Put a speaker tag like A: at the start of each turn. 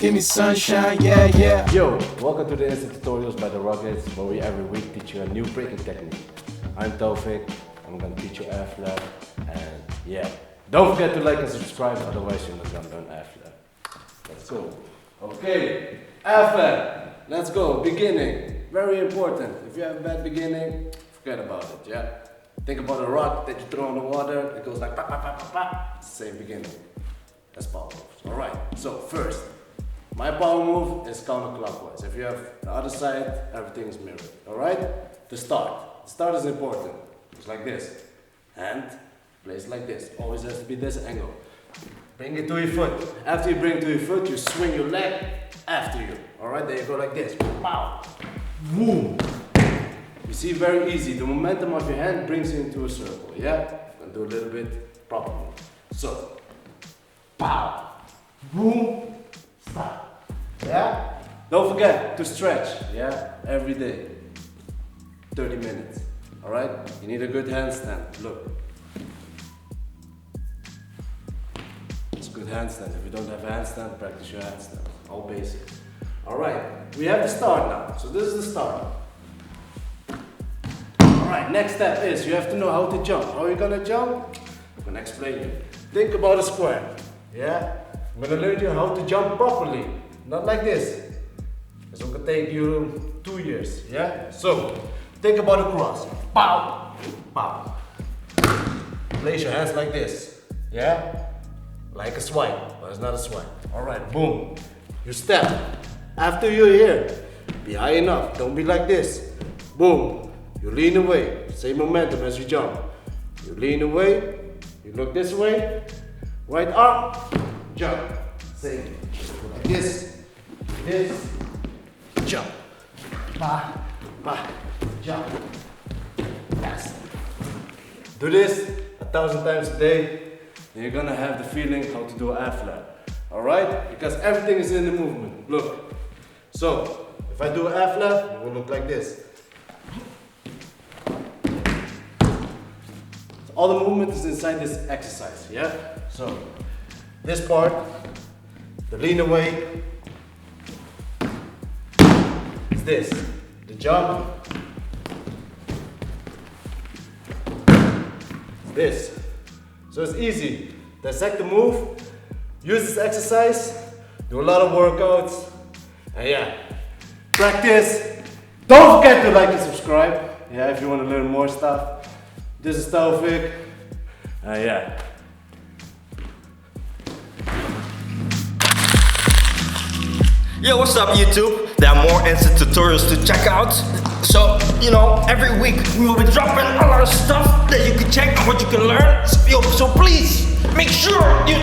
A: Give me sunshine, yeah, yeah.
B: Yo, welcome to the Instant Tutorials by the Rockets, where we every week teach you a new breaking technique. I'm Tawfiq, I'm gonna teach you Airflare, and yeah, don't forget to like and subscribe, otherwise you're not gonna learn Airflare. Let's go. Okay, Airflare, let's go, beginning, very important. If you have a bad beginning, forget about it, yeah? Think about a rock that you throw in the water, it goes like pa pa pa pa pa, same beginning. That's power moves. Alright, so first, my power move is counterclockwise. If you have the other side, everything is mirrored. Alright? The start. The start is important. It's like this. Hand, place like this. Always has to be this angle. Bring it to your foot. After you bring it to your foot, you swing your leg after you. Alright? Then you go like this. Pow! Boom! You see, very easy. The momentum of your hand brings you into a circle. Yeah? And do a little bit proper move. So, pow! Boom! Stop. Yeah? Don't forget to stretch, yeah? Every day. 30 minutes. Alright? You need a good handstand. Look. It's a good handstand. If you don't have a handstand, practice your handstand. All basic. Alright, we have the start now. So this is the start. Alright, next step is you have to know how to jump. How are you gonna jump? I'm gonna explain you. Think about a square. Yeah? I'm gonna learn you how to jump properly, not like this. This will take you 2 years, yeah? So, think about a cross. Pow! Pow! Place your hands like this, yeah? Like a swipe, but it's not a swipe. Alright, boom. You step. After you're here, be high enough, don't be like this. Boom. You lean away, same momentum as you jump. You lean away, you look this way, right arm, jump. Same. Like this, jump. Ba, ba, jump. Fast. Do this 1,000 times a day, and you're gonna have the feeling how to do Airflare. Alright? Because everything is in the movement. Look. So, if I do Airflare, it will look like this. So all the movement is inside this exercise, yeah? So, this part, the lean away, is this. The jump, is this. So it's easy. Dissect the move, use this exercise, do a lot of workouts, and yeah, practice. Don't forget to like and subscribe, yeah, if you want to learn more stuff. This is Tawfiq, yeah.
C: Yo, what's up YouTube? There are more instant tutorials to check out. So, you know, every week we will be dropping a lot of stuff that you can check and what you can learn. So please, make sure you